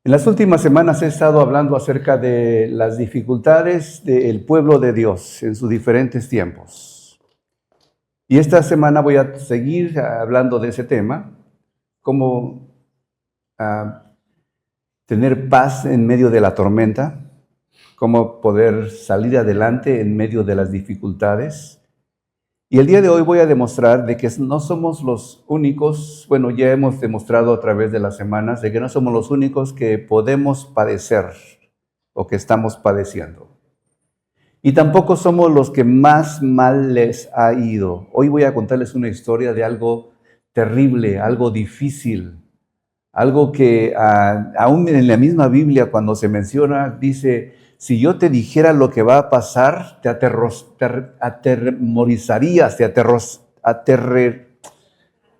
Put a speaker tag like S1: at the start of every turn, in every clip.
S1: En las últimas semanas he estado hablando acerca de las dificultades del pueblo de Dios en sus diferentes tiempos. Y esta semana voy a seguir hablando de ese tema, cómo tener paz en medio de la tormenta, cómo poder salir adelante en medio de las dificultades. Y el día de hoy voy a demostrar de que no somos los únicos, bueno, ya hemos demostrado a través de las semanas, de que no somos los únicos que podemos padecer o que estamos padeciendo. Y tampoco somos los que más mal les ha ido. Hoy voy a contarles una historia de algo terrible, algo difícil, algo que aún en la misma Biblia cuando se menciona, dice: si yo te dijera lo que va a pasar, te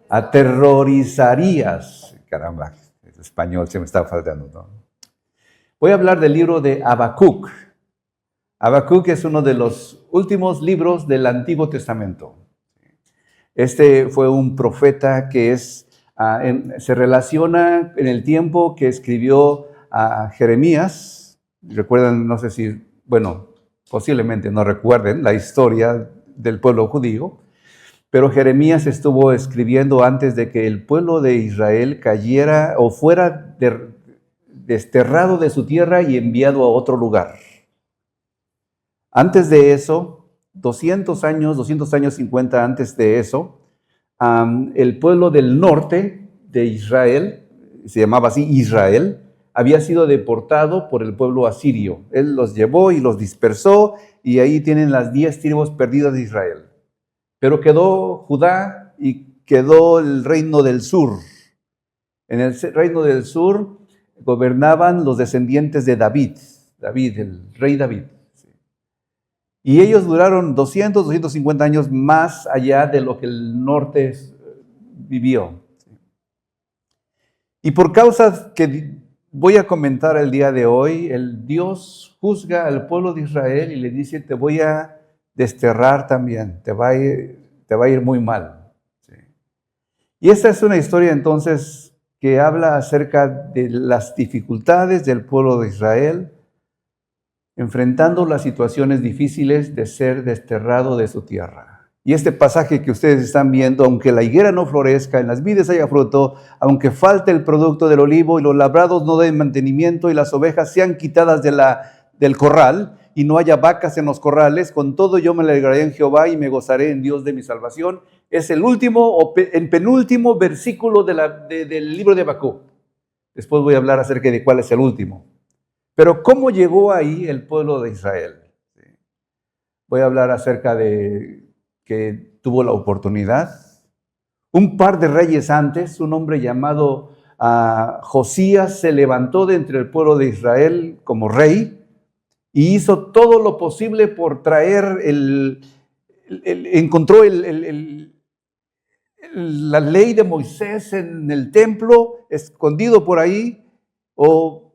S1: aterrorizarías. Caramba, el español se me está faltando, ¿no? Voy a hablar del libro de Habacuc. Habacuc es uno de los últimos libros del Antiguo Testamento. Este fue un profeta que se relaciona en el tiempo que escribió a Jeremías. Recuerdan, no sé si, bueno, posiblemente no recuerden la historia del pueblo judío, pero Jeremías estuvo escribiendo antes de que el pueblo de Israel cayera o fuera desterrado de su tierra y enviado a otro lugar. Antes de eso, 200 años 50 antes de eso, el pueblo del norte de Israel, se llamaba así Israel, había sido deportado por el pueblo asirio. Él los llevó y los dispersó, y ahí tienen las 10 tribus perdidas de Israel. Pero quedó Judá y quedó el reino del sur. En el reino del sur gobernaban los descendientes de David, el rey David. Y ellos duraron 250 años más allá de lo que el norte vivió. Y por causas que voy a comentar el día de hoy, el Dios juzga al pueblo de Israel y le dice: te voy a desterrar también, te va a ir muy mal. ¿Sí? Y esta es una historia entonces que habla acerca de las dificultades del pueblo de Israel, enfrentando las situaciones difíciles de ser desterrado de su tierra. Y este pasaje que ustedes están viendo: aunque la higuera no florezca, en las vides haya fruto, aunque falte el producto del olivo y los labrados no den mantenimiento y las ovejas sean quitadas del corral y no haya vacas en los corrales, con todo yo me alegraré en Jehová y me gozaré en Dios de mi salvación. Es el último o penúltimo versículo del libro de Habacuc. Después voy a hablar acerca de cuál es el último. Pero ¿cómo llegó ahí el pueblo de Israel? Voy a hablar acerca de que tuvo la oportunidad. Un par de reyes antes, un hombre llamado Josías se levantó de entre el pueblo de Israel como rey y hizo todo lo posible por traer encontró la ley de Moisés en el templo, escondido por ahí, o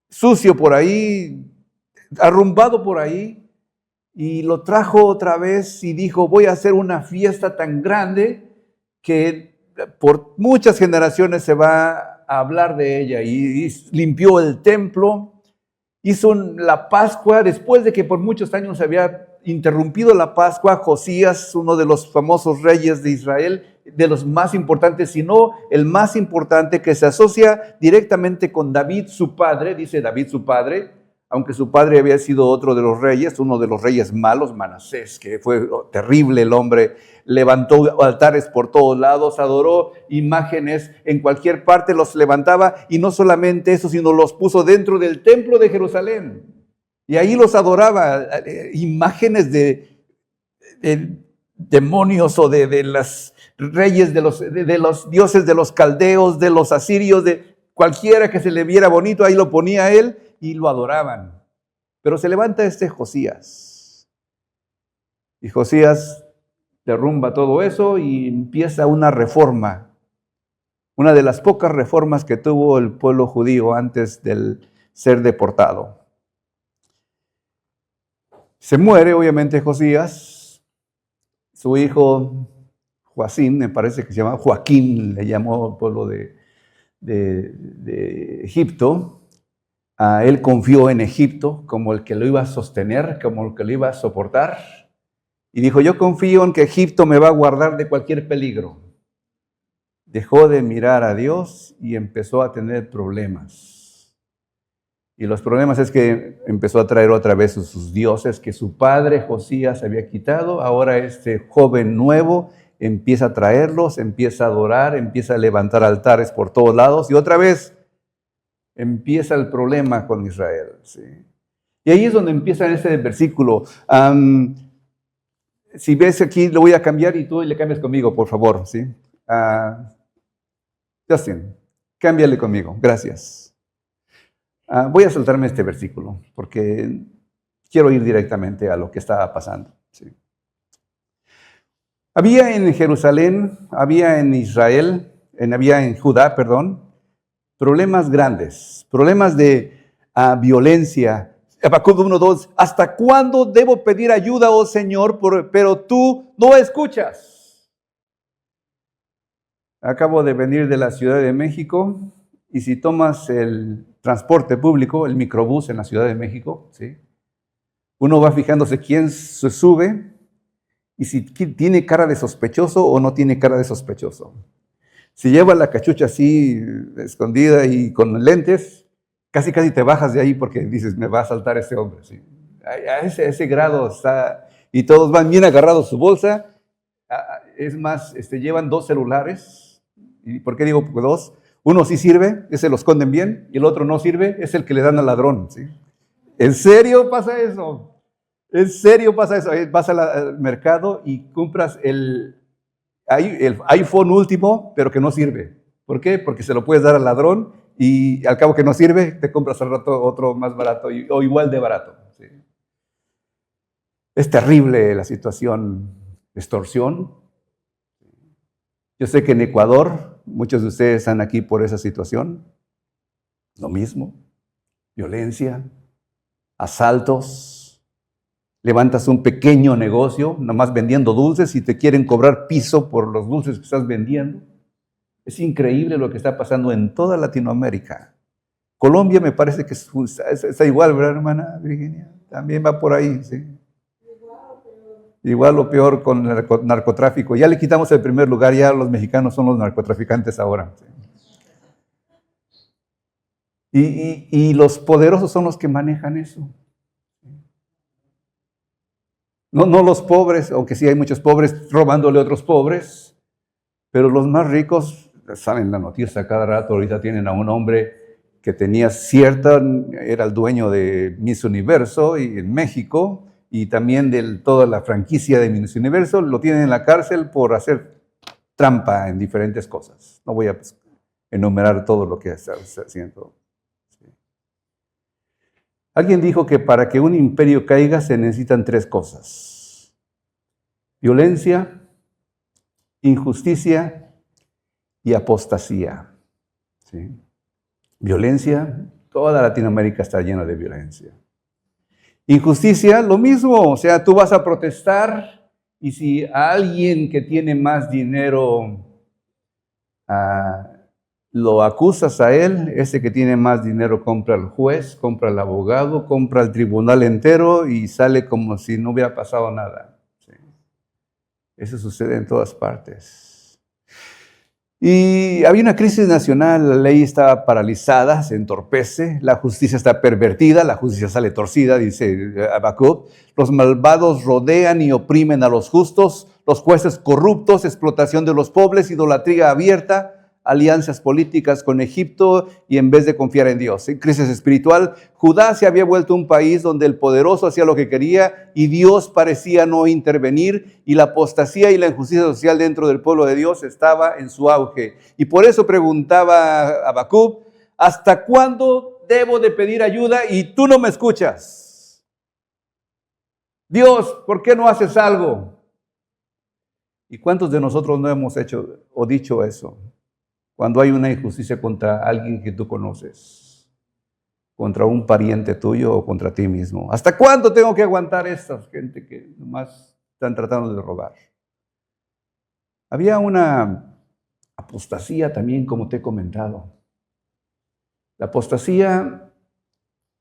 S1: sucio por ahí, arrumbado por ahí, y lo trajo otra vez y dijo: voy a hacer una fiesta tan grande que por muchas generaciones se va a hablar de ella. Y limpió el templo, hizo la Pascua, después de que por muchos años se había interrumpido la Pascua. Josías, uno de los famosos reyes de Israel, de los más importantes, si no el más importante, que se asocia directamente con David, su padre. Dice David, su padre, aunque su padre había sido otro de los reyes, uno de los reyes malos, Manasés, que fue terrible el hombre. Levantó altares por todos lados, adoró imágenes en cualquier parte, los levantaba, y no solamente eso, sino los puso dentro del templo de Jerusalén. Y ahí los adoraba, imágenes de demonios o de los reyes, de los dioses de los caldeos, de los asirios, de cualquiera que se le viera bonito, ahí lo ponía a él y lo adoraban. Pero se levanta Josías, y Josías derrumba todo eso y empieza una reforma, una de las pocas reformas que tuvo el pueblo judío antes de ser deportado. Se muere obviamente Josías, su hijo Joacim, me parece que se llama Joaquín, le llamó el pueblo de de Egipto, él confió en Egipto como el que lo iba a sostener, como el que lo iba a soportar. Y dijo, yo confío en que Egipto me va a guardar de cualquier peligro. Dejó de mirar a Dios y empezó a tener problemas. Y los problemas es que empezó a traer otra vez sus dioses que su padre Josías había quitado. Ahora este joven nuevo empieza a traerlos, empieza a adorar, empieza a levantar altares por todos lados y otra vez empieza el problema con Israel. ¿Sí? Y ahí es donde empieza ese versículo. Si ves aquí, lo voy a cambiar y tú le cambias conmigo, por favor. ¿Sí? Justin, cámbiale conmigo. Gracias. Voy a saltarme este versículo porque quiero ir directamente a lo que estaba pasando. ¿Sí? Había en Jerusalén, había en Israel, había en Judá, perdón, problemas grandes, problemas de violencia. Habacuc 1:2, ¿hasta cuándo debo pedir ayuda, oh Señor, pero tú no escuchas? Acabo de venir de la Ciudad de México y si tomas el transporte público, el microbús en la Ciudad de México, ¿sí? Uno va fijándose quién se sube y si tiene cara de sospechoso o no tiene cara de sospechoso. Si lleva la cachucha así escondida y con lentes, casi te bajas de ahí porque dices, me va a asaltar este hombre. ¿Sí? A ese grado está, y todos van bien agarrados su bolsa. Es más, llevan 2 celulares. ¿Y por qué digo dos? Uno sí sirve, ese lo esconden bien, y el otro no sirve, es el que le dan al ladrón. ¿Sí? ¿En serio pasa eso? ¿En serio pasa eso? Vas al mercado y compras el iPhone último, pero que no sirve. ¿Por qué? Porque se lo puedes dar al ladrón y al cabo que no sirve, te compras al rato otro más barato o igual de barato. ¿Sí? Es terrible la situación de extorsión. Yo sé que en Ecuador, muchos de ustedes están aquí por esa situación. Lo mismo, violencia, asaltos. Levantas un pequeño negocio, nomás vendiendo dulces y te quieren cobrar piso por los dulces que estás vendiendo. Es increíble lo que está pasando en toda Latinoamérica. Colombia me parece que está igual, ¿verdad, hermana Virginia? También va por ahí, ¿sí? Igual o peor con el narcotráfico. Ya le quitamos el primer lugar, ya los mexicanos son los narcotraficantes ahora. ¿Sí? Y los poderosos son los que manejan eso. No los pobres, aunque sí hay muchos pobres robándole a otros pobres, pero los más ricos, saben la noticia cada rato, ahorita tienen a un hombre que tenía era el dueño de Miss Universo y en México, y también de toda la franquicia de Miss Universo, lo tienen en la cárcel por hacer trampa en diferentes cosas. No voy a enumerar todo lo que está haciendo. Alguien dijo que para que un imperio caiga se necesitan 3 cosas: violencia, injusticia y apostasía. ¿Sí? Violencia, toda Latinoamérica está llena de violencia. Injusticia, lo mismo, o sea, tú vas a protestar y si alguien que tiene más dinero lo acusas a él, ese que tiene más dinero compra al juez, compra al abogado, compra al tribunal entero y sale como si no hubiera pasado nada. ¿Sí? Eso sucede en todas partes. Y había una crisis nacional, la ley estaba paralizada, se entorpece, la justicia está pervertida, la justicia sale torcida, dice Habacuc. Los malvados rodean y oprimen a los justos, los jueces corruptos, explotación de los pobres, idolatría abierta, alianzas políticas con Egipto y en vez de confiar en Dios. En crisis espiritual, Judá se había vuelto un país donde el poderoso hacía lo que quería y Dios parecía no intervenir y la apostasía y la injusticia social dentro del pueblo de Dios estaba en su auge. Y por eso preguntaba Habacuc, ¿hasta cuándo debo de pedir ayuda y tú no me escuchas? Dios, ¿por qué no haces algo? ¿Y cuántos de nosotros no hemos hecho o dicho eso? Cuando hay una injusticia contra alguien que tú conoces, contra un pariente tuyo o contra ti mismo. ¿Hasta cuándo tengo que aguantar esta gente que nomás están tratando de robar? Había una apostasía también, como te he comentado. La apostasía,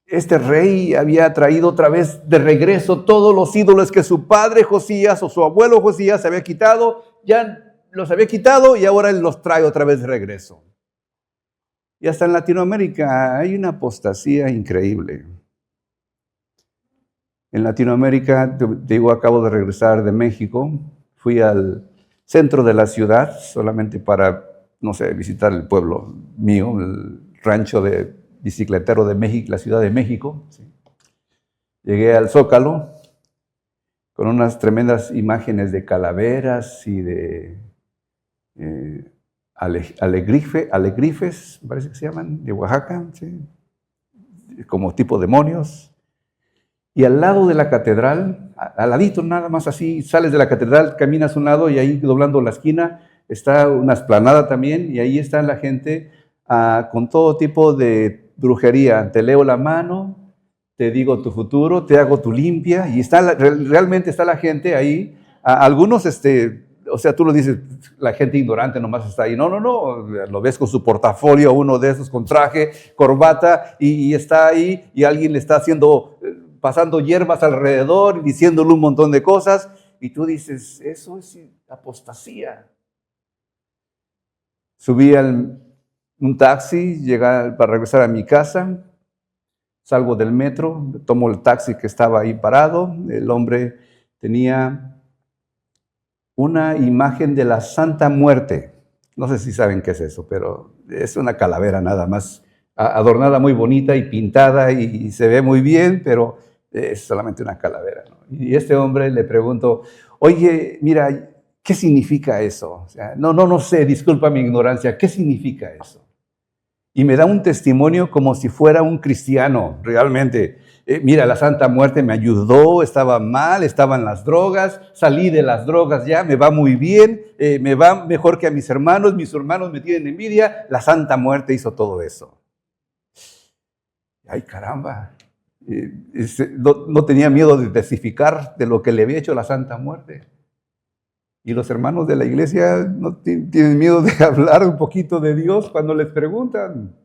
S1: este rey había traído otra vez de regreso todos los ídolos que su padre Josías o su abuelo Josías había quitado, ya los había quitado y ahora él los trae otra vez de regreso. Y hasta en Latinoamérica hay una apostasía increíble. En Latinoamérica, te digo, acabo de regresar de México, fui al centro de la ciudad solamente para, no sé, visitar el pueblo mío, el rancho de bicicletero de México, la Ciudad de México. ¿Sí? Llegué al Zócalo con unas tremendas imágenes de calaveras y de alegrifes, parece que se llaman, de Oaxaca, ¿sí? Como tipo demonios. Y al lado de la catedral, al ladito nada más así, sales de la catedral, caminas a un lado y ahí doblando la esquina está una explanada también y ahí está la gente con todo tipo de brujería. Te leo la mano, te digo tu futuro, te hago tu limpia y realmente está la gente ahí. Algunos, o sea, tú lo dices, la gente ignorante nomás está ahí. No, lo ves con su portafolio, uno de esos con traje, corbata y está ahí y alguien le está pasando hierbas alrededor y diciéndole un montón de cosas, y tú dices, eso es apostasía. Subí un taxi, llegué para regresar a mi casa, salgo del metro, tomo el taxi que estaba ahí parado, el hombre tenía una imagen de la Santa Muerte. No sé si saben qué es eso, pero es una calavera nada más, adornada muy bonita y pintada y se ve muy bien, pero es solamente una calavera, ¿no? Y este hombre le pregunto, oye, mira, ¿qué significa eso? O sea, no sé, disculpa mi ignorancia, ¿qué significa eso? Y me da un testimonio como si fuera un cristiano, realmente. Mira, la Santa Muerte me ayudó, estaba mal, estaba en las drogas, salí de las drogas ya, me va muy bien, me va mejor que a mis hermanos me tienen envidia, la Santa Muerte hizo todo eso. Ay, caramba. No tenía miedo de testificar de lo que le había hecho la Santa Muerte. Y los hermanos de la iglesia no tienen miedo de hablar un poquito de Dios cuando les preguntan.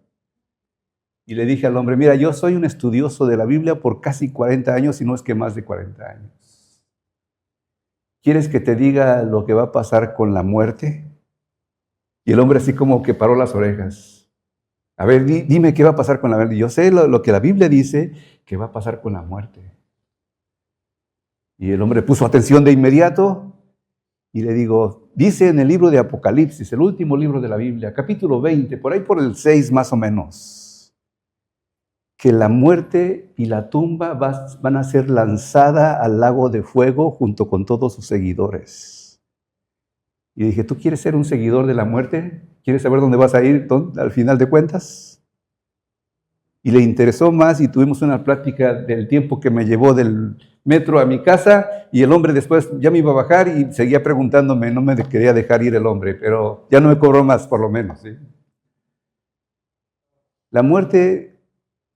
S1: Y le dije al hombre, mira, yo soy un estudioso de la Biblia por casi 40 años, si no es que más de 40 años. ¿Quieres que te diga lo que va a pasar con la muerte? Y el hombre así como que paró las orejas. A ver, dime qué va a pasar con la muerte. Yo sé lo que la Biblia dice que va a pasar con la muerte. Y el hombre puso atención de inmediato y le digo, dice en el libro de Apocalipsis, el último libro de la Biblia, capítulo 20, por ahí por el 6 más o menos, que la muerte y la tumba van a ser lanzadas al lago de fuego junto con todos sus seguidores. Y dije, ¿tú quieres ser un seguidor de la muerte? ¿Quieres saber dónde vas a ir al final de cuentas? Y le interesó más y tuvimos una plática del tiempo que me llevó del metro a mi casa y el hombre después ya me iba a bajar y seguía preguntándome, no me quería dejar ir el hombre, pero ya no me cobró más por lo menos. ¿Sí? La muerte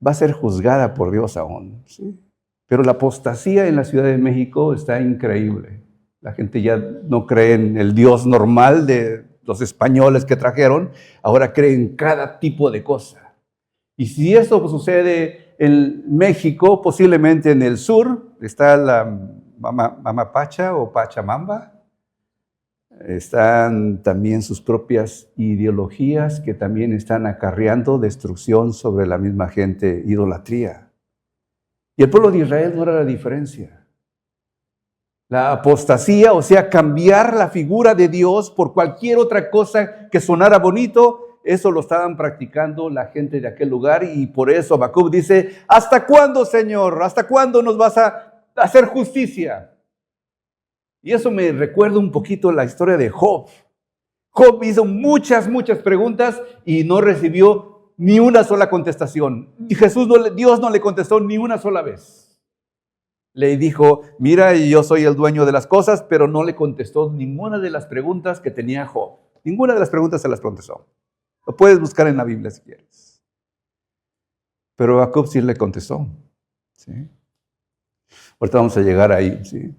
S1: va a ser juzgada por Dios aún, ¿sí? Pero la apostasía en la Ciudad de México está increíble. La gente ya no cree en el Dios normal de los españoles que trajeron, ahora cree en cada tipo de cosa. Y si eso sucede en México, posiblemente en el sur, está la Mamapacha o Pachamamba, están también sus propias ideologías que también están acarreando destrucción sobre la misma gente, idolatría. Y el pueblo de Israel no era la diferencia. La apostasía, o sea, cambiar la figura de Dios por cualquier otra cosa que sonara bonito, eso lo estaban practicando la gente de aquel lugar y por eso Habacuc dice, ¿hasta cuándo, Señor? ¿Hasta cuándo nos vas a hacer justicia? Y eso me recuerda un poquito la historia de Job. Job hizo muchas preguntas y no recibió ni una sola contestación. Y Dios no le contestó ni una sola vez. Le dijo, mira, yo soy el dueño de las cosas, pero no le contestó ninguna de las preguntas que tenía Job. Ninguna de las preguntas se las contestó. Lo puedes buscar en la Biblia si quieres. Pero Habacuc sí le contestó. ¿Sí? Ahorita vamos a llegar ahí. ¿Sí?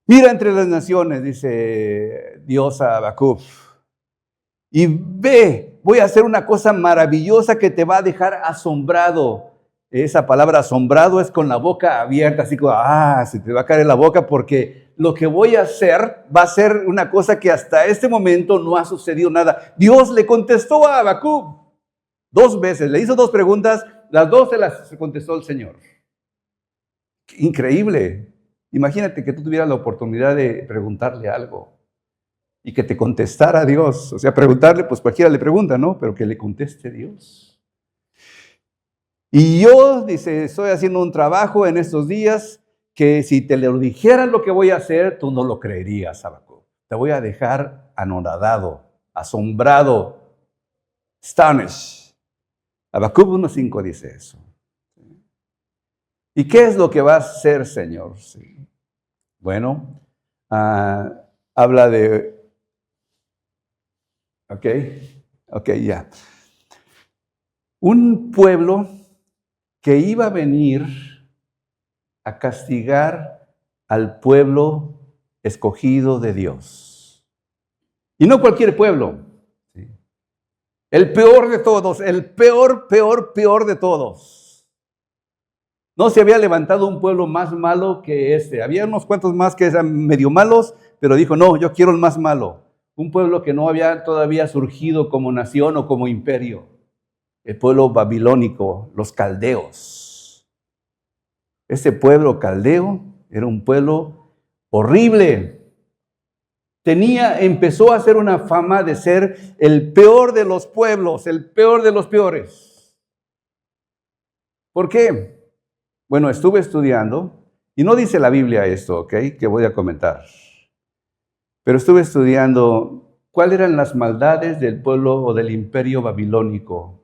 S1: Mira entre las naciones, dice Dios a Habacuc, y ve voy a hacer una cosa maravillosa que te va a dejar asombrado. Esa palabra asombrado es con la boca abierta, así como, se te va a caer la boca porque lo que voy a hacer va a ser una cosa que hasta este momento no ha sucedido nada. Dios le contestó a Habacuc 2 veces, le hizo 2 preguntas, las 2 se las contestó el Señor. Increíble. Imagínate que tú tuvieras la oportunidad de preguntarle algo y que te contestara Dios. O sea, preguntarle, pues cualquiera le pregunta, ¿no? Pero que le conteste Dios. Y yo, dice, estoy haciendo un trabajo en estos días que si te lo dijeran lo que voy a hacer, tú no lo creerías, Habacuc. Te voy a dejar anonadado, asombrado, astonished. Habacuc 1:5 dice eso. ¿Y qué es lo que va a hacer, Señor? Sí. Bueno, habla de... Ok, ya. Un pueblo que iba a venir a castigar al pueblo escogido de Dios. Y no cualquier pueblo. ¿Sí? El peor de todos, el peor de todos. No se había levantado un pueblo más malo que este. Había unos cuantos más que eran medio malos, pero dijo, no, yo quiero el más malo. Un pueblo que no había todavía surgido como nación o como imperio. El pueblo babilónico, los caldeos. Ese pueblo caldeo era un pueblo horrible. Empezó a hacer una fama de ser el peor de los pueblos, el peor de los peores. ¿Por qué? Bueno, estuve estudiando, y no dice la Biblia esto, ¿ok? Que voy a comentar. Pero estuve estudiando cuáles eran las maldades del pueblo o del imperio babilónico.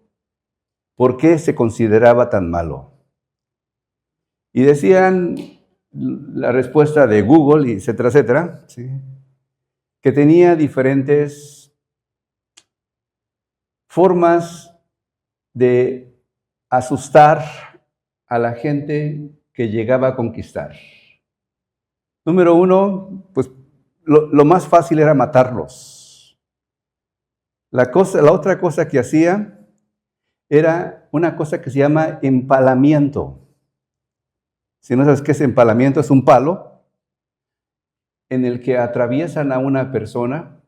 S1: ¿Por qué se consideraba tan malo? Y decían la respuesta de Google, y etcétera, etcétera, ¿sí? Que tenía diferentes formas de asustar a la gente que llegaba a conquistar. Número 1, pues lo más fácil era matarlos. La otra cosa que hacía era una cosa que se llama empalamiento. Si no sabes qué es empalamiento, es un palo en el que atraviesan a una persona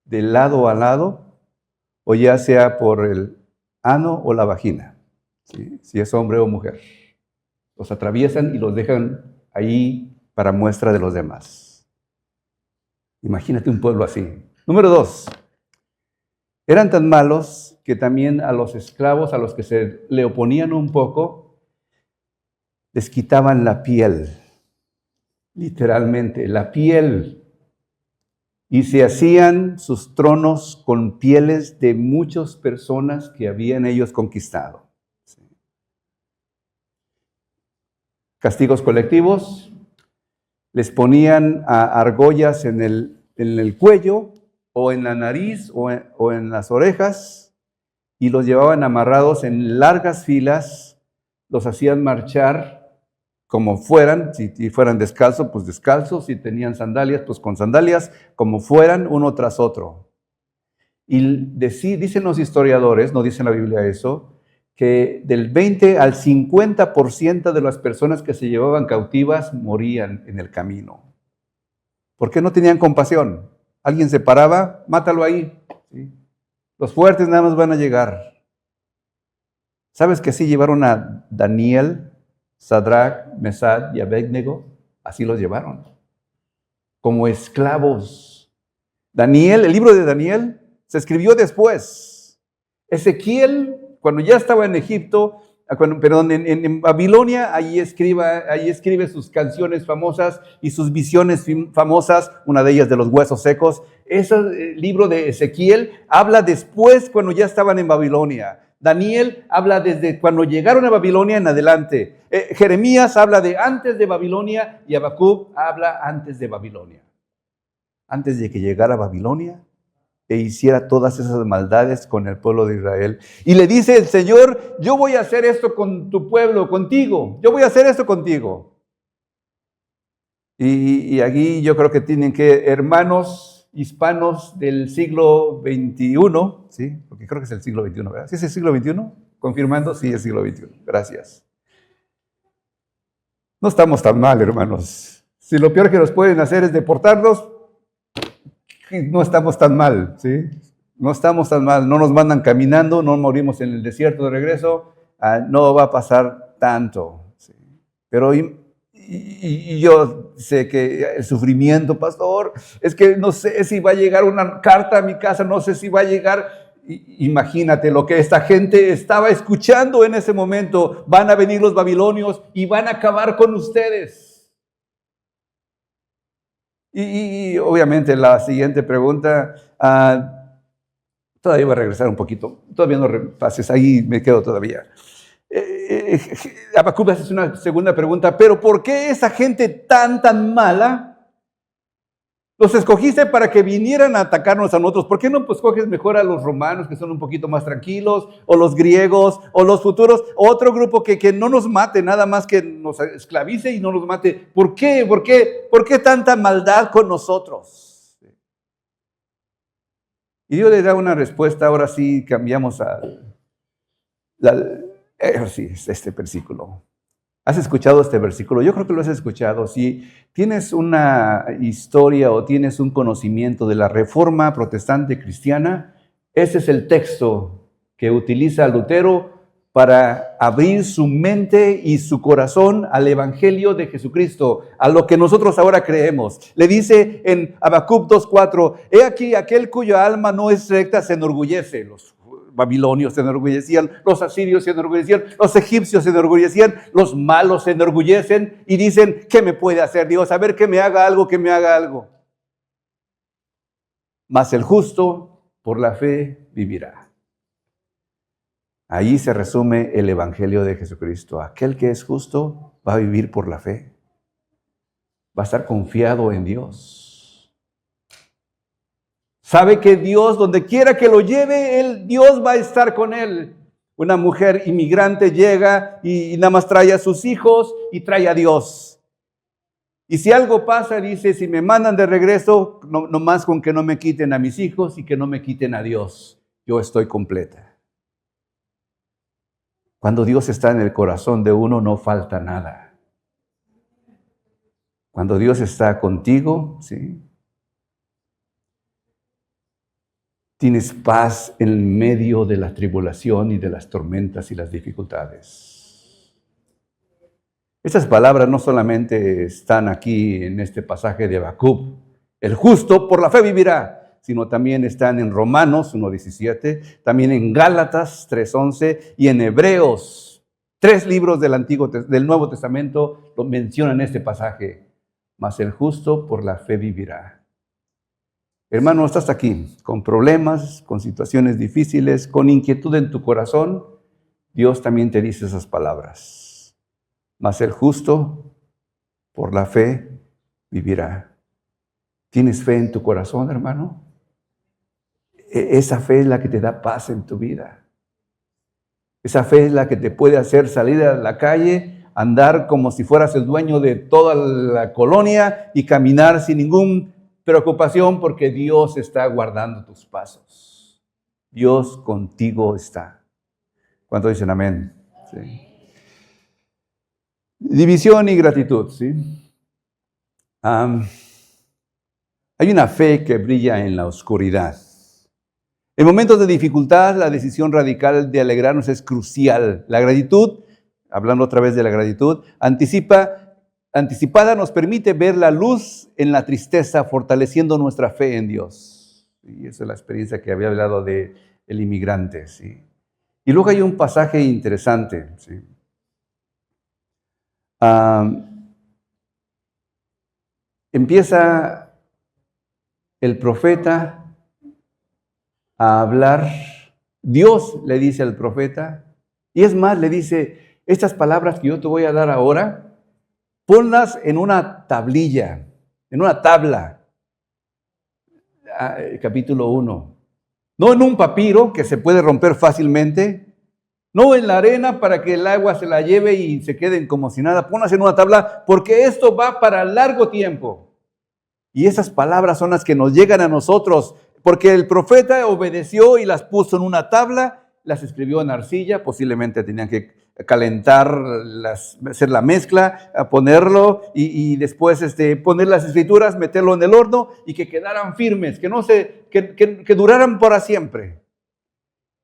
S1: de lado a lado, o ya sea por el ano o la vagina, ¿sí? Si es hombre o mujer. Los atraviesan y los dejan ahí para muestra de los demás. Imagínate un pueblo así. Número 2, eran tan malos que también a los esclavos, a los que se le oponían un poco, les quitaban la piel, literalmente, la piel. Y se hacían sus tronos con pieles de muchas personas que habían ellos conquistado. Castigos colectivos, les ponían argollas en el cuello o en la nariz o en las orejas y los llevaban amarrados en largas filas, los hacían marchar como fueran, si fueran descalzos, pues descalzos, si tenían sandalias, pues con sandalias, como fueran, uno tras otro. Y dicen los historiadores, no dice la Biblia eso, que del 20 al 50% de las personas que se llevaban cautivas morían en el camino. ¿Por qué no tenían compasión? Alguien se paraba, mátalo ahí. ¿Sí? Los fuertes nada más van a llegar. ¿Sabes que así llevaron a Daniel, Sadrach, Mesach y Abednego? Así los llevaron, como esclavos. Daniel, el libro de Daniel, se escribió después. Ezequiel, cuando ya estaba en Egipto, en Babilonia, ahí escribe sus canciones famosas y sus visiones famosas, una de ellas de los huesos secos. Ese libro de Ezequiel habla después, cuando ya estaban en Babilonia. Daniel habla desde cuando llegaron a Babilonia en adelante. Jeremías habla de antes de Babilonia y Habacuc habla antes de Babilonia. Antes de que llegara a Babilonia e hiciera todas esas maldades con el pueblo de Israel. Y le dice el Señor, yo voy a hacer esto con tu pueblo, contigo. Yo voy a hacer esto contigo. Y aquí yo creo que tienen que, hermanos hispanos del siglo XXI, ¿sí? Porque creo que es el siglo XXI, ¿verdad? ¿Sí es el siglo XXI? Confirmando, sí, es el siglo XXI. Gracias. No estamos tan mal, hermanos. Si lo peor que nos pueden hacer es deportarnos, no estamos tan mal, ¿sí? No estamos tan mal, no nos mandan caminando, no morimos en el desierto de regreso, no va a pasar tanto, ¿sí? Pero y yo sé que el sufrimiento, pastor, es que no sé si va a llegar una carta a mi casa, no sé si va a llegar. Imagínate lo que esta gente estaba escuchando en ese momento. Van a venir los babilonios y van a acabar con ustedes. Y obviamente la siguiente pregunta, todavía voy a regresar un poquito, todavía no pases, ahí me quedo todavía. Habacuc hace una segunda pregunta, pero ¿por qué esa gente tan mala los escogiste para que vinieran a atacarnos a nosotros? ¿Por qué no escoges mejor a los romanos, que son un poquito más tranquilos, o los griegos, o los futuros, o otro grupo que no nos mate, nada más que nos esclavice y no nos mate? ¿Por qué? ¿Por qué tanta maldad con nosotros? Y Dios le da una respuesta. Ahora sí cambiamos sí, este versículo. ¿Has escuchado este versículo? Yo creo que lo has escuchado. Si tienes una historia o tienes un conocimiento de la Reforma Protestante Cristiana, ese es el texto que utiliza Lutero para abrir su mente y su corazón al Evangelio de Jesucristo, a lo que nosotros ahora creemos. Le dice en Habacuc 2:4, he aquí aquel cuya alma no es recta se enorgullece. Los babilonios se enorgullecían, los asirios se enorgullecían, los egipcios se enorgullecían, los malos se enorgullecen y dicen, ¿qué me puede hacer Dios? A ver, que me haga algo, que me haga algo. Mas el justo por la fe vivirá. Ahí se resume el Evangelio de Jesucristo. Aquel que es justo va a vivir por la fe. Va a estar confiado en Dios. Sabe que Dios, donde quiera que lo lleve, Dios va a estar con él. Una mujer inmigrante llega y nada más trae a sus hijos y trae a Dios. Y si algo pasa, dice, si me mandan de regreso, no más con que no me quiten a mis hijos y que no me quiten a Dios. Yo estoy completa. Cuando Dios está en el corazón de uno, no falta nada. Cuando Dios está contigo, ¿sí?, tienes paz en medio de la tribulación y de las tormentas y las dificultades. Estas palabras no solamente están aquí en este pasaje de Habacuc, el justo por la fe vivirá, sino también están en Romanos 1:17, también en Gálatas 3:11 y en Hebreos. 3 libros del Nuevo Testamento lo mencionan este pasaje. Mas el justo por la fe vivirá. Hermano, estás aquí con problemas, con situaciones difíciles, con inquietud en tu corazón. Dios también te dice esas palabras. Mas el justo por la fe vivirá. ¿Tienes fe en tu corazón, hermano? Esa fe es la que te da paz en tu vida. Esa fe es la que te puede hacer salir a la calle, andar como si fueras el dueño de toda la colonia y caminar sin ninguna preocupación porque Dios está guardando tus pasos. Dios contigo está. ¿Cuántos dicen amén? Sí. División y gratitud, ¿sí? Hay una fe que brilla en la oscuridad. En momentos de dificultad, la decisión radical de alegrarnos es crucial. La gratitud, hablando otra vez de la gratitud, anticipada nos permite ver la luz en la tristeza, fortaleciendo nuestra fe en Dios. Y esa es la experiencia que había hablado del inmigrante, ¿sí? Y luego hay un pasaje interesante, ¿sí? Empieza el profeta a hablar. Dios le dice al profeta, y es más, le dice, estas palabras que yo te voy a dar ahora, ponlas en una tablilla, en una tabla. Capítulo 1. No en un papiro que se puede romper fácilmente, no en la arena para que el agua se la lleve y se queden como si nada. Ponlas en una tabla porque esto va para largo tiempo. Y esas palabras son las que nos llegan a nosotros, porque el profeta obedeció y las puso en una tabla, las escribió en arcilla, posiblemente tenían que calentar, hacer la mezcla, ponerlo y después poner las escrituras, meterlo en el horno y que quedaran firmes, que duraran para siempre.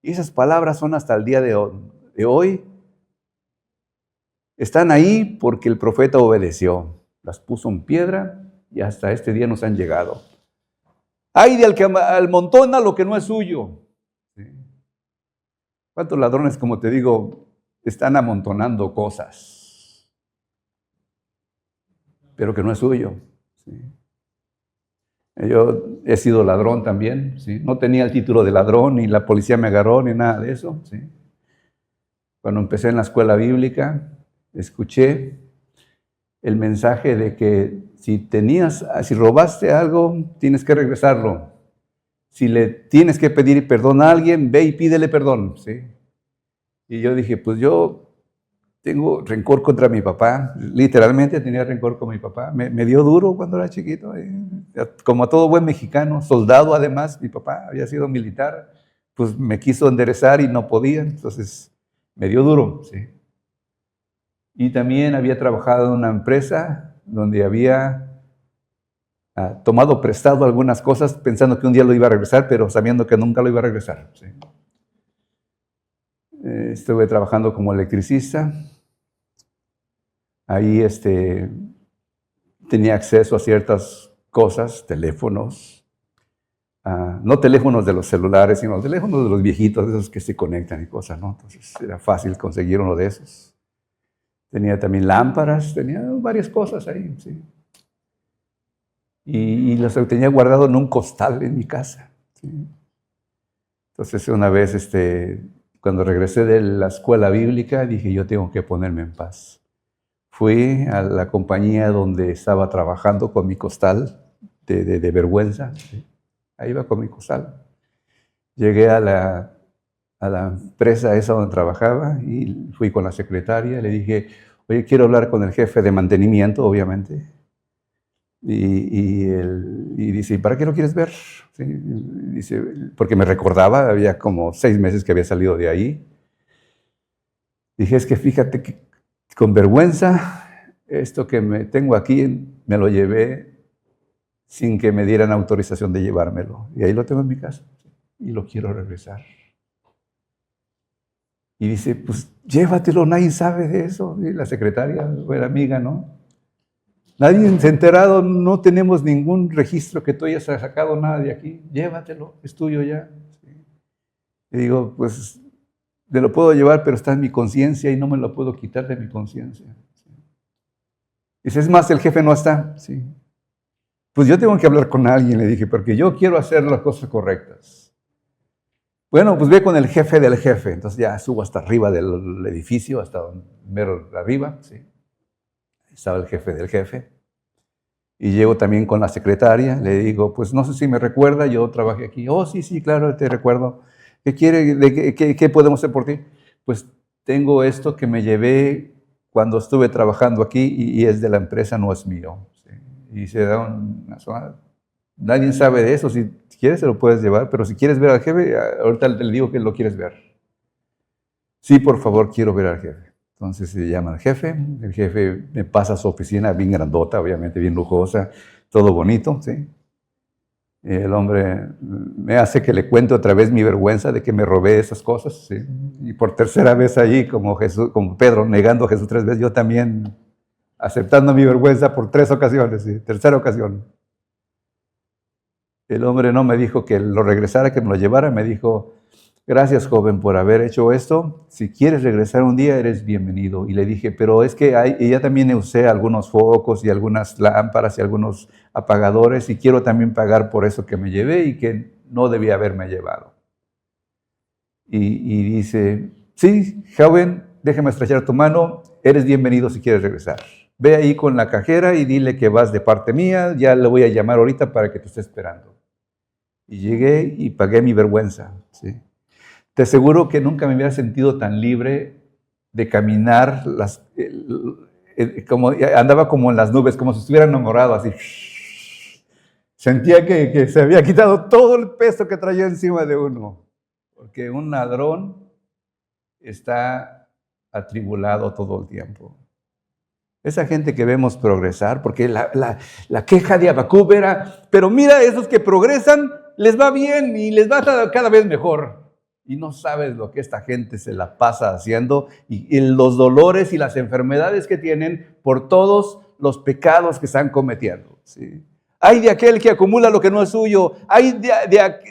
S1: Y esas palabras son hasta el día de hoy. Están ahí porque el profeta obedeció, las puso en piedra y hasta este día nos han llegado. Ay del que amontona lo que no es suyo. ¿Cuántos ladrones, como te digo, están amontonando cosas, pero que no es suyo? ¿Sí? Yo he sido ladrón también, ¿sí? No tenía el título de ladrón, ni la policía me agarró, ni nada de eso, ¿sí? Cuando empecé en la escuela bíblica, escuché el mensaje de que si robaste algo, tienes que regresarlo. Si le tienes que pedir perdón a alguien, ve y pídele perdón, ¿sí? Y yo dije, pues yo tengo rencor contra mi papá, literalmente tenía rencor con mi papá. Me dio duro cuando era chiquito, como a todo buen mexicano, soldado además, mi papá había sido militar, pues me quiso enderezar y no podía, entonces me dio duro, ¿sí? Y también había trabajado en una empresa donde había tomado prestado algunas cosas pensando que un día lo iba a regresar, pero sabiendo que nunca lo iba a regresar, ¿sí? Estuve trabajando como electricista. Ahí tenía acceso a ciertas cosas, teléfonos, no teléfonos de los celulares, sino teléfonos de los viejitos, de esos que se conectan y cosas, ¿no? Entonces era fácil conseguir uno de esos. Tenía también lámparas, tenía varias cosas ahí, sí. Y los tenía guardado en un costal en mi casa, ¿sí? Entonces una vez, cuando regresé de la escuela bíblica, dije, yo tengo que ponerme en paz. Fui a la compañía donde estaba trabajando con mi costal de vergüenza, ¿sí? Ahí iba con mi costal. Llegué a la empresa esa donde trabajaba y fui con la secretaria, le dije, oye, quiero hablar con el jefe de mantenimiento, obviamente. Y dice, ¿para qué lo quieres ver? ¿Sí? Dice, porque me recordaba, había como 6 meses que había salido de ahí. Dije, es que fíjate que con vergüenza, esto que me tengo aquí, me lo llevé sin que me dieran autorización de llevármelo. Y ahí lo tengo en mi casa y lo quiero regresar. Y dice, pues llévatelo, nadie sabe de eso. Y la secretaria, buena amiga, ¿no? Nadie se ha enterado, no tenemos ningún registro que tú hayas sacado nada de aquí. Llévatelo, es tuyo ya. Y digo, pues me lo puedo llevar, pero está en mi conciencia y no me lo puedo quitar de mi conciencia. Dice, es más, el jefe no está. Sí. Pues yo tengo que hablar con alguien, le dije, porque yo quiero hacer las cosas correctas. Bueno, pues ve con el jefe del jefe. Entonces ya subo hasta arriba del edificio, hasta mero arriba, sí. Estaba el jefe del jefe. Y llego también con la secretaria, le digo, pues no sé si me recuerda, yo trabajé aquí. Oh, sí, claro, te recuerdo. ¿Qué quiere? ¿Qué podemos hacer por ti? Pues tengo esto que me llevé cuando estuve trabajando aquí y es de la empresa, no es mío. ¿Sí? Y se da una zona. Nadie sabe de eso. Si quieres, se lo puedes llevar, pero si quieres ver al jefe, ahorita le digo que lo quieres ver. Sí, por favor, quiero ver al jefe. Entonces se llama al jefe, el jefe me pasa a su oficina, bien grandota, obviamente, bien lujosa, todo bonito, ¿sí? Y el hombre me hace que le cuente otra vez mi vergüenza de que me robé esas cosas, ¿sí? Y por tercera vez allí, como Pedro negando a Jesús 3 veces, yo también aceptando mi vergüenza por 3 ocasiones, ¿sí? Tercera ocasión. El hombre no me dijo que lo regresara, que me lo llevara, me dijo, gracias, joven, por haber hecho esto. Si quieres regresar un día, eres bienvenido. Y le dije, pero es que ya también usé algunos focos y algunas lámparas y algunos apagadores y quiero también pagar por eso que me llevé y que no debía haberme llevado. Y dice, sí, joven, déjame estrechar tu mano, eres bienvenido si quieres regresar. Ve ahí con la cajera y dile que vas de parte mía, ya le voy a llamar ahorita para que te esté esperando. Y llegué y pagué mi vergüenza, ¿sí? Te aseguro que nunca me hubiera sentido tan libre de caminar, andaba como en las nubes, como si estuviera enamorado, así. Sentía que se había quitado todo el peso que traía encima de uno. Porque un ladrón está atribulado todo el tiempo. Esa gente que vemos progresar, porque la queja de Habacuc era, pero mira, esos que progresan, les va bien y les va cada vez mejor. Y no sabes lo que esta gente se la pasa haciendo y los dolores y las enfermedades que tienen por todos los pecados que están cometiendo. ¿Sí? Hay de aquel que acumula lo que no es suyo. Hay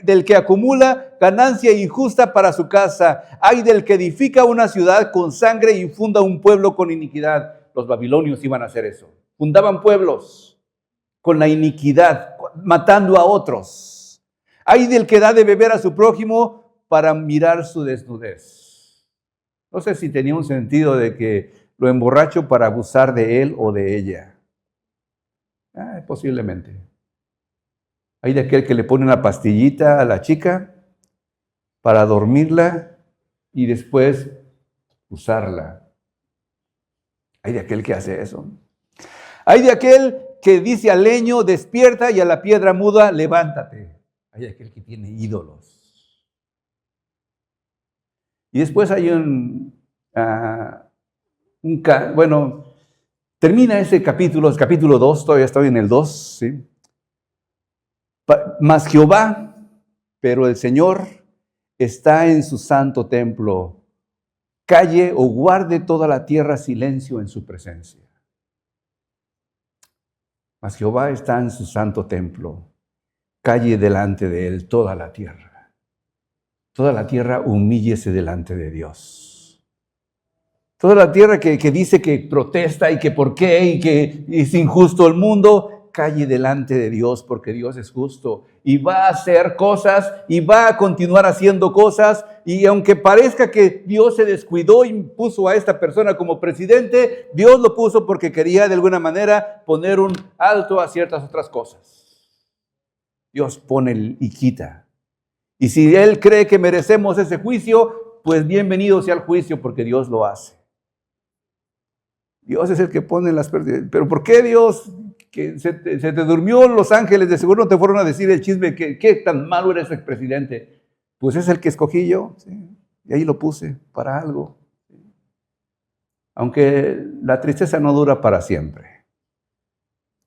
S1: del que acumula ganancia injusta para su casa. Hay del que edifica una ciudad con sangre y funda un pueblo con iniquidad. Los babilonios iban a hacer eso. Fundaban pueblos con la iniquidad, matando a otros. Hay del que da de beber a su prójimo para mirar su desnudez. No sé si tenía un sentido de que lo emborracho para abusar de él o de ella. Posiblemente. Hay de aquel que le pone una pastillita a la chica para dormirla y después usarla. Hay de aquel que hace eso. Hay de aquel que dice al leño, despierta, y a la piedra muda, levántate. Hay de aquel que tiene ídolos. Y después hay termina ese capítulo, es capítulo 2, todavía estoy en el 2, ¿sí? Mas Jehová, pero el Señor, está en su santo templo. Calle o guarde toda la tierra silencio en su presencia. Mas Jehová está en su santo templo. Calle delante de él toda la tierra. Toda la tierra humíllese delante de Dios. Toda la tierra que dice que protesta y que por qué y que es injusto el mundo, calle delante de Dios porque Dios es justo y va a hacer cosas y va a continuar haciendo cosas, y aunque parezca que Dios se descuidó y puso a esta persona como presidente, Dios lo puso porque quería de alguna manera poner un alto a ciertas otras cosas. Dios pone y quita. Y si Él cree que merecemos ese juicio, pues bienvenido sea el juicio porque Dios lo hace. Dios es el que pone las pérdidas. Pero ¿por qué Dios? Que se te durmió los ángeles, de seguro no te fueron a decir el chisme, que qué tan malo eres el presidente. Pues es el que escogí yo, ¿sí? Y ahí lo puse para algo. Aunque la tristeza no dura para siempre.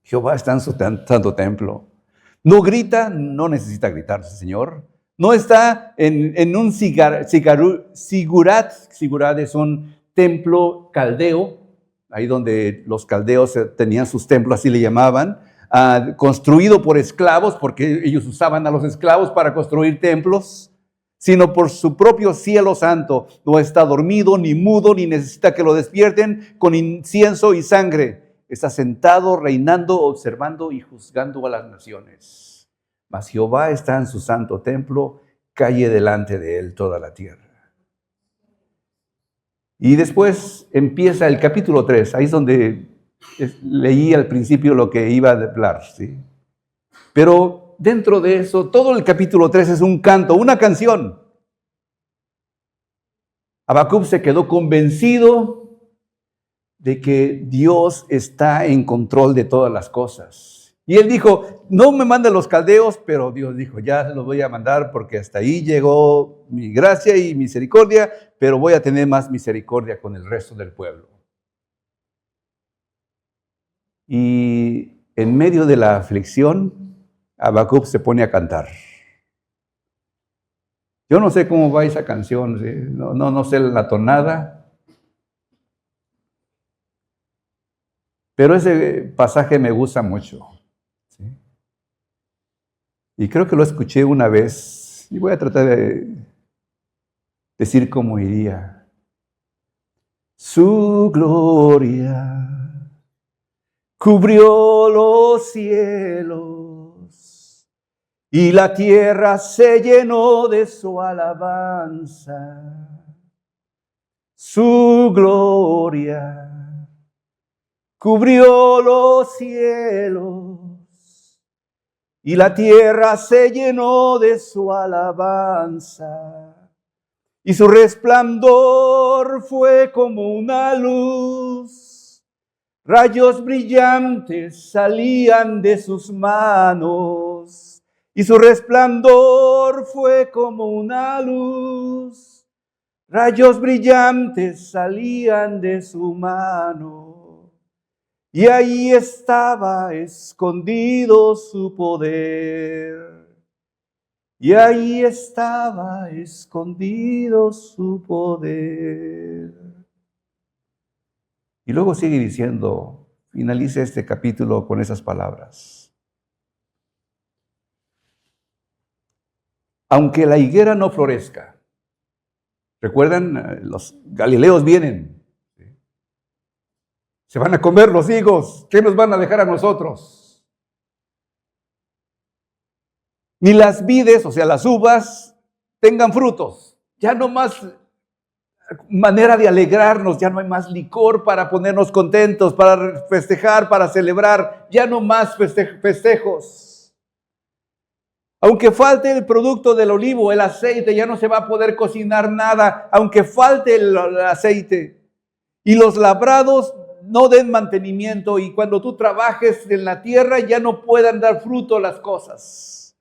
S1: Jehová está en su santo templo. No grita, no necesita gritar, Señor. No está en un sigurat. Sigurat es un templo caldeo, ahí donde los caldeos tenían sus templos, así le llamaban, construido por esclavos, porque ellos usaban a los esclavos para construir templos, sino por su propio cielo santo. No está dormido, ni mudo, ni necesita que lo despierten con incienso y sangre. Está sentado, reinando, observando y juzgando a las naciones. Mas Jehová está en su santo templo, calle delante de él toda la tierra. Y después empieza el capítulo 3, ahí es donde leí al principio lo que iba a hablar, ¿sí? Pero dentro de eso, todo el capítulo 3 es un canto, una canción. Habacuc se quedó convencido de que Dios está en control de todas las cosas. Y él dijo, no me manden los caldeos, pero Dios dijo, ya los voy a mandar porque hasta ahí llegó mi gracia y misericordia, pero voy a tener más misericordia con el resto del pueblo. Y en medio de la aflicción, Habacuc se pone a cantar. Yo no sé cómo va esa canción, ¿sí? No sé la tonada, pero ese pasaje me gusta mucho. ¿Sí? Y creo que lo escuché una vez y voy a tratar de decir cómo iría. Su gloria cubrió los cielos y la tierra se llenó de su alabanza. Su gloria cubrió los cielos y la tierra se llenó de su alabanza. Y su resplandor fue como una luz. Rayos brillantes salían de sus manos. y su resplandor fue como una luz. Rayos brillantes salían de su mano, y ahí estaba escondido su poder. Y ahí estaba escondido su poder. Y luego sigue diciendo, finaliza este capítulo con esas palabras. Aunque la higuera no florezca. ¿Recuerdan? Los galileos vienen. Se van a comer los higos. ¿Qué nos van a dejar a nosotros? Ni las vides, o sea, las uvas, tengan frutos. Ya no más manera de alegrarnos, ya no hay más licor para ponernos contentos, para festejar, para celebrar. Ya no más festejos. Aunque falte el producto del olivo, el aceite, ya no se va a poder cocinar nada, aunque falte el aceite. Y los labrados no den mantenimiento, y cuando tú trabajes en la tierra ya no puedan dar fruto las cosas.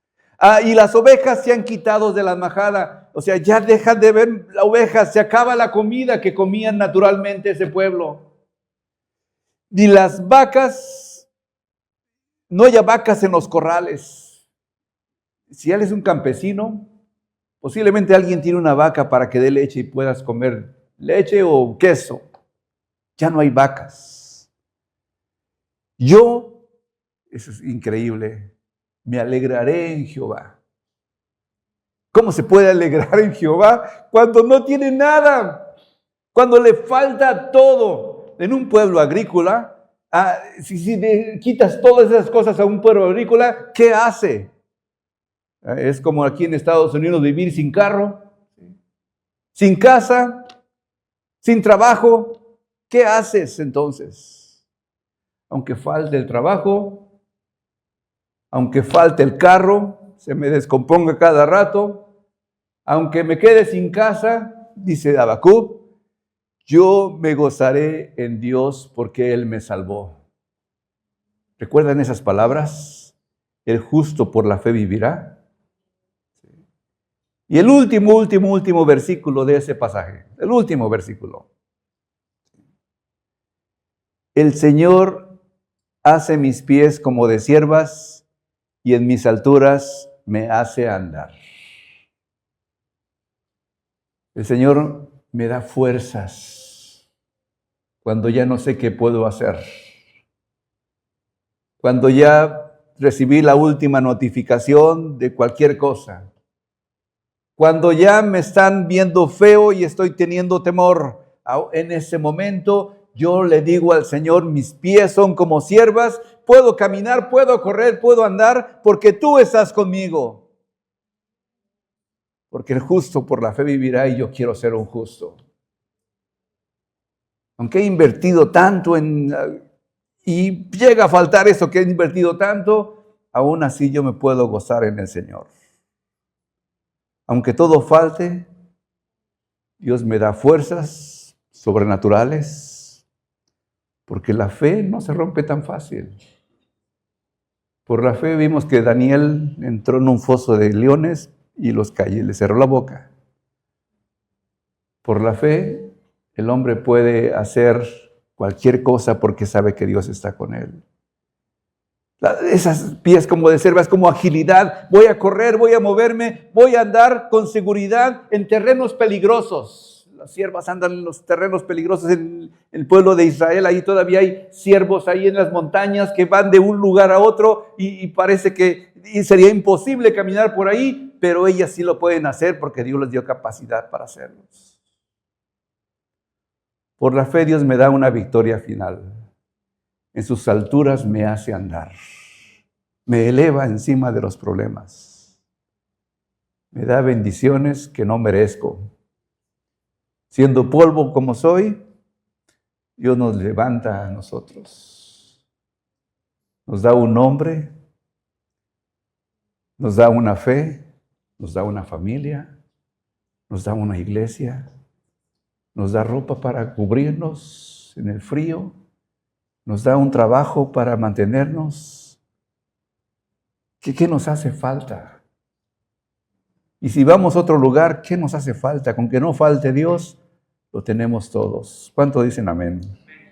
S1: Y las ovejas se han quitado de la majada, o sea, ya dejan de ver la oveja, se acaba la comida que comían naturalmente ese pueblo. Ni las vacas, no haya vacas en los corrales. Si él es un campesino, posiblemente alguien tiene una vaca para que dé leche y puedas comer leche o queso. Ya no hay vacas. Yo, eso es increíble, me alegraré en Jehová. ¿Cómo se puede alegrar en Jehová cuando no tiene nada? Cuando le falta todo. En un pueblo agrícola, si le quitas todas esas cosas a un pueblo agrícola, ¿qué hace? Es como aquí en Estados Unidos vivir sin carro, sin casa, sin trabajo. ¿Qué haces entonces? Aunque falte el trabajo, aunque falte el carro, se me descomponga cada rato, aunque me quede sin casa, dice Habacuc, yo me gozaré en Dios porque Él me salvó. ¿Recuerdan esas palabras? El justo por la fe vivirá. Y el último versículo de ese pasaje, el último versículo. El Señor hace mis pies como de ciervas y en mis alturas me hace andar. El Señor me da fuerzas cuando ya no sé qué puedo hacer. Cuando ya recibí la última notificación de cualquier cosa. Cuando ya me están viendo feo y estoy teniendo temor. En ese momento yo le digo al Señor, mis pies son como ciervas, puedo caminar, puedo correr, puedo andar, porque tú estás conmigo. Porque el justo por la fe vivirá y yo quiero ser un justo. Aunque he invertido tanto y llega a faltar eso que he invertido tanto, aún así yo me puedo gozar en el Señor. Aunque todo falte, Dios me da fuerzas sobrenaturales, porque la fe no se rompe tan fácil. Por la fe vimos que Daniel entró en un foso de leones y le cerró la boca. Por la fe, el hombre puede hacer cualquier cosa porque sabe que Dios está con él. Esas pies como de ciervas, como agilidad. Voy a correr, voy a moverme, voy a andar con seguridad en terrenos peligrosos. Las siervas andan en los terrenos peligrosos en el pueblo de Israel. Ahí todavía hay siervos ahí en las montañas que van de un lugar a otro y parece que sería imposible caminar por ahí, pero ellas sí lo pueden hacer porque Dios les dio capacidad para hacerlo. Por la fe Dios me da una victoria final. En sus alturas me hace andar. Me eleva encima de los problemas. Me da bendiciones que no merezco. Siendo polvo como soy, Dios nos levanta a nosotros. Nos da un nombre, nos da una fe, nos da una familia, nos da una iglesia, nos da ropa para cubrirnos en el frío, nos da un trabajo para mantenernos. ¿Qué nos hace falta? Y si vamos a otro lugar, ¿qué nos hace falta? Con que no falte Dios, lo tenemos todos. ¿Cuánto dicen amén?